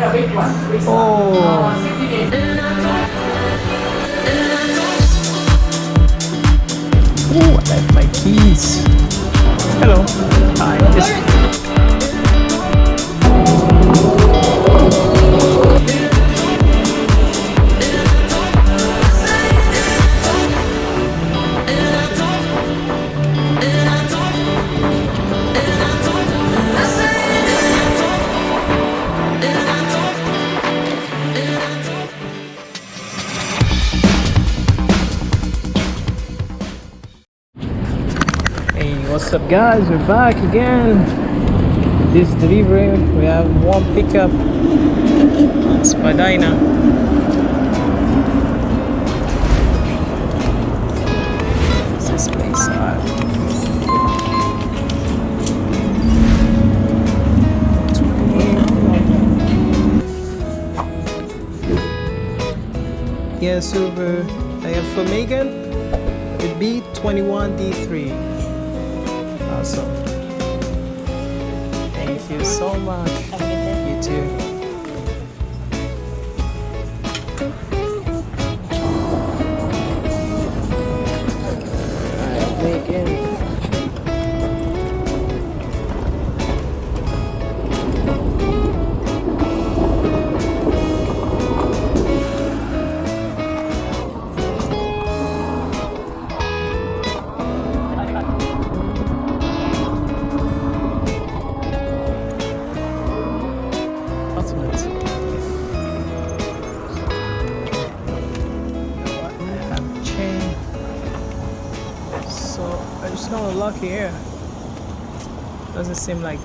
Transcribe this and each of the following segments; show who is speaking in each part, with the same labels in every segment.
Speaker 1: Oh. Oh, I left my keys. Hello. Hi. Hey, what's up guys? We're back again. This delivery, we have one pickup. Spadina. What's this place at? Yes, Uber. I have for Megan. It'd be 21D3. Awesome. Thank you so much.
Speaker 2: Have a good day.
Speaker 1: You too. Alright, Megan. There's no luck here. Doesn't seem like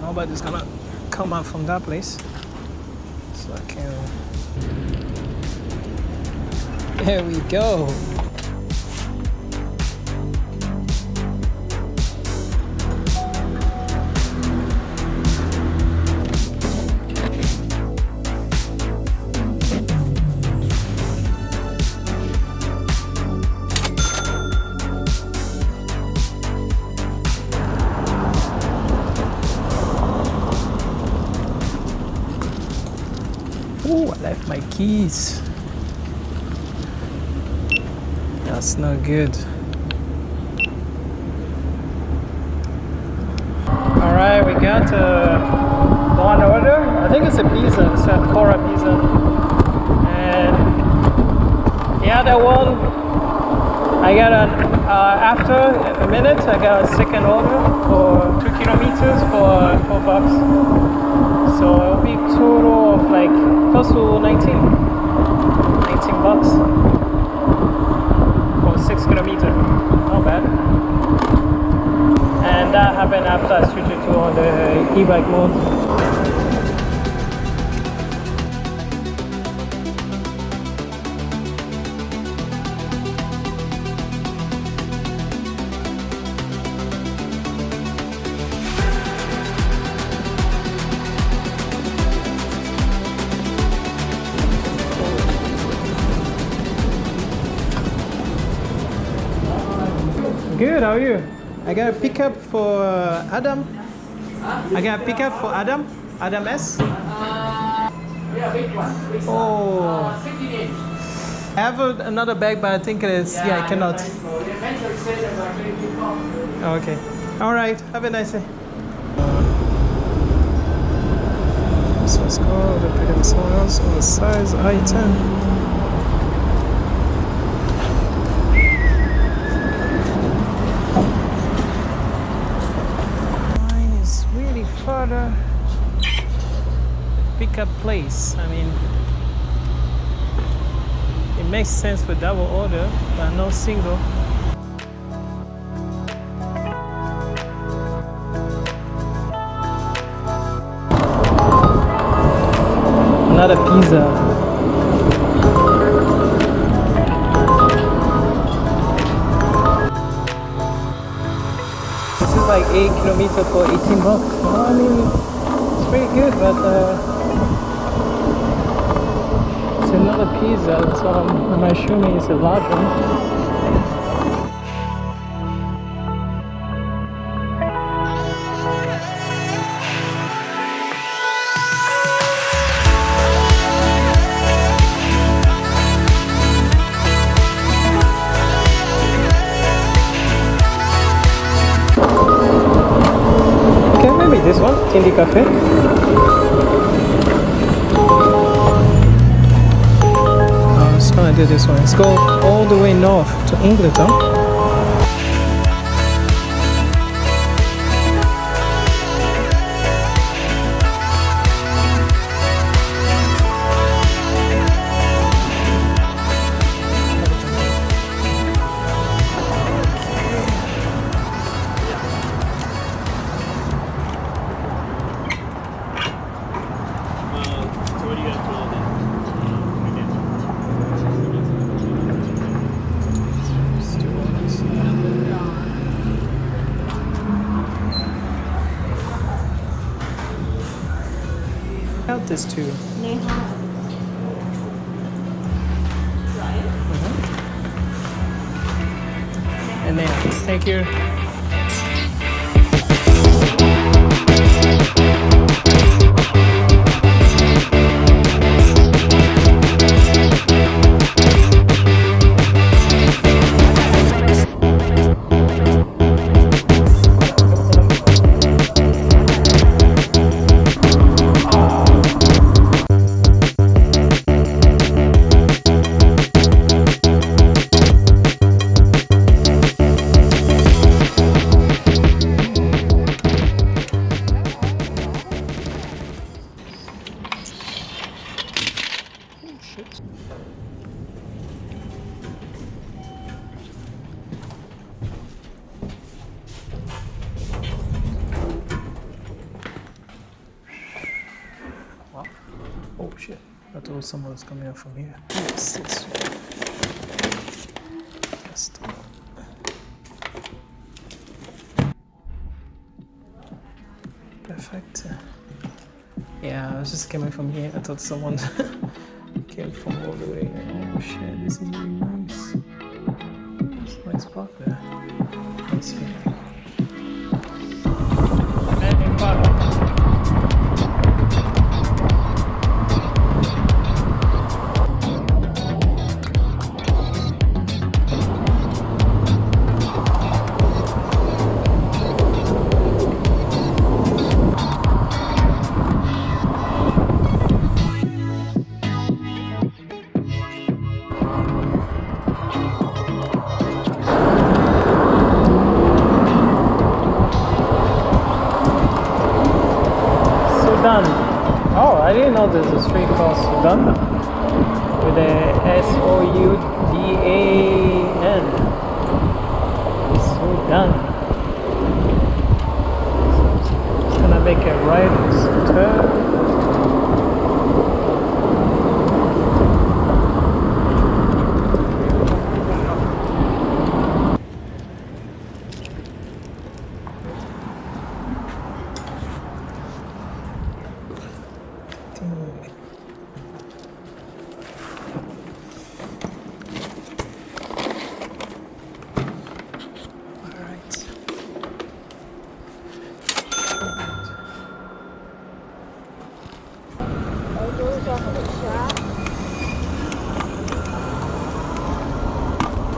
Speaker 1: nobody's gonna come out from that place. So I can. There we go. Oh, I left my keys. That's not good. Alright, we got one order. I think it's a pizza. It's a Cora pizza. And the other one, I got after a minute, I got a second order for 2 kilometers for $4. So it'll be total of like close to 19 bucks for 6 kilometers. Not bad. And that happened after I switched it to on the e-bike mode. Good, how are you? I got a pickup for Adam. I got a pickup for Adam. Adam S. Oh. I have another bag, but I think it is. Yeah, I cannot. Okay. All right. Have a nice day. So let's go to pick up someone else on the size I-10. Further pickup place. I mean, it makes sense for double order, but no single. Another pizza. Like 8 kilometers for 18 bucks. Well, I mean, it's pretty good, but it's another pizza, so I'm assuming it's a large one. indie cafe. Let's gonna do this one. Let's go all the way north to Ingleton. Out this too. And then thank you. Oh shit, I thought someone was coming up from here. Yes, this one. That's the one. Perfect. Yeah, I was just coming from here. I thought someone came from all the way. Oh shit, this is really nice. It's a nice park there. Let's see. Sudan. Oh, I didn't know there's a street called Sudan with a Soudan. Sudan. Just gonna make a right turn.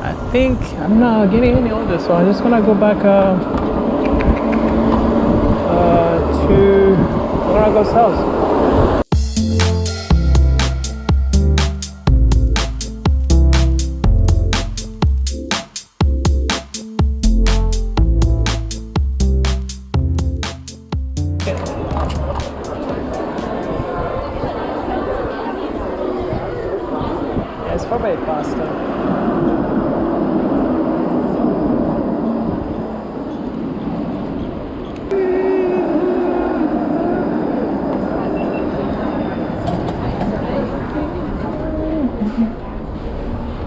Speaker 1: I think I'm not getting any older, so I'm just gonna go back to Moragos house. Yeah, it's probably pasta.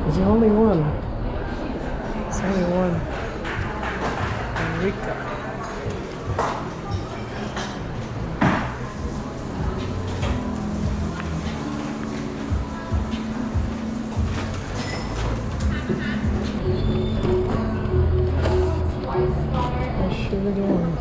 Speaker 1: There's only one. There's only one. Enrica. I should have done.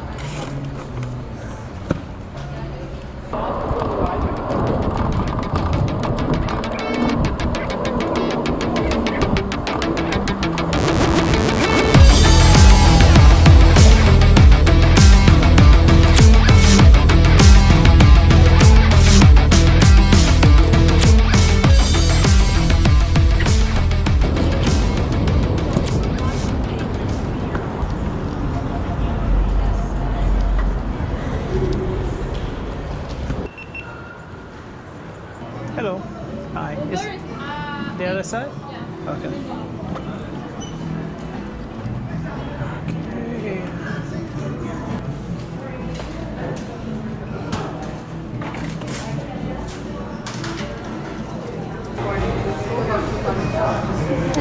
Speaker 1: Hello. Hi. Is the other side? Okay. Okay.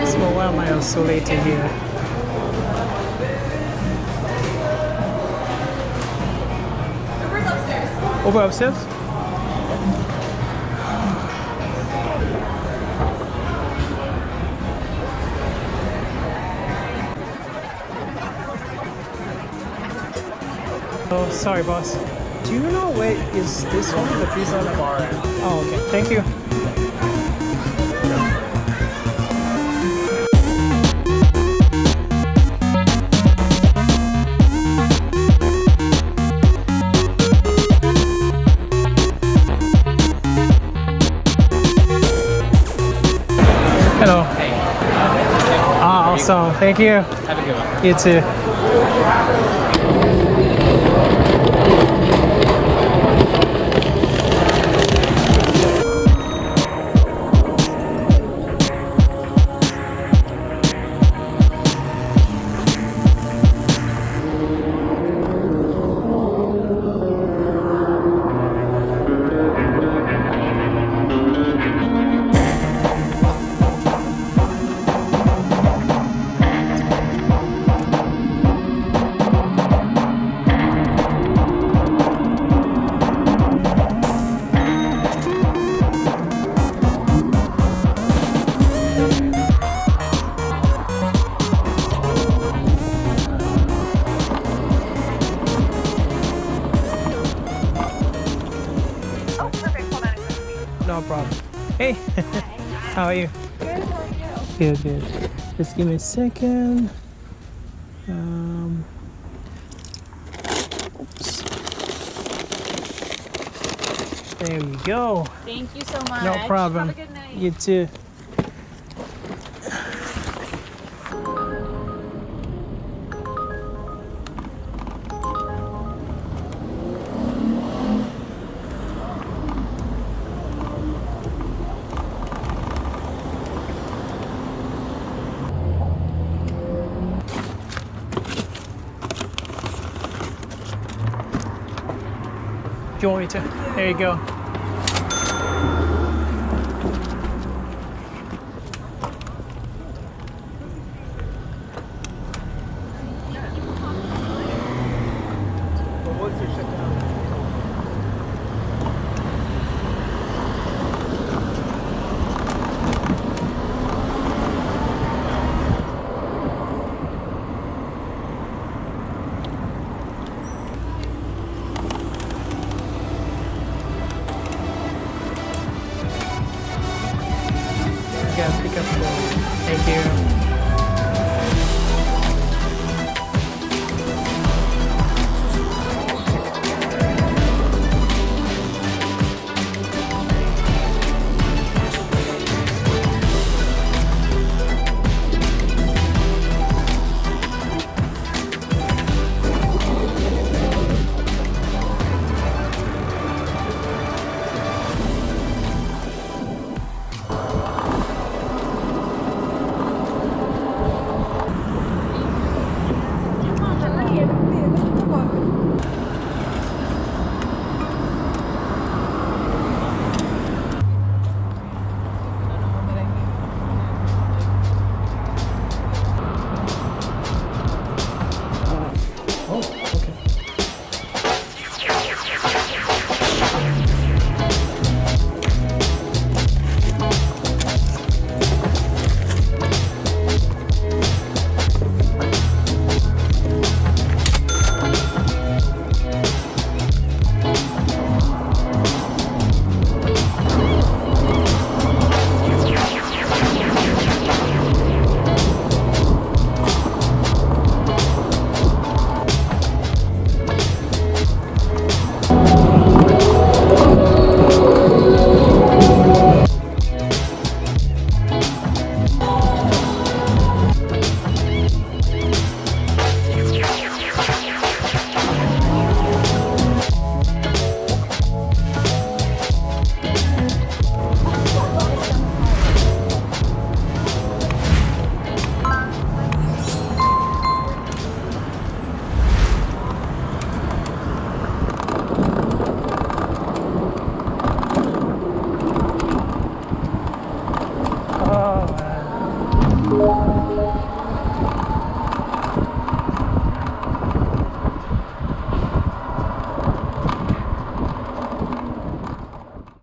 Speaker 1: So why am I so late here?
Speaker 2: Uber's upstairs.
Speaker 1: Uber upstairs? Oh, sorry, boss. Do you know where is this one? The pizza on the bar end. Oh, okay. Thank you. Hello.
Speaker 3: Hey.
Speaker 1: Ah, awesome. Thank you.
Speaker 3: Have a good one.
Speaker 1: You too.
Speaker 2: Oh, perfect. Hold on a second.
Speaker 1: No problem. Hey, how are you?
Speaker 2: Good, how are you?
Speaker 1: Good, good. Just give me a second. Oops. There we go.
Speaker 2: Thank you so much.
Speaker 1: No problem.
Speaker 2: Have a good night.
Speaker 1: You too. Do you want me to? There you go. Yeah, pick up the. Thank you.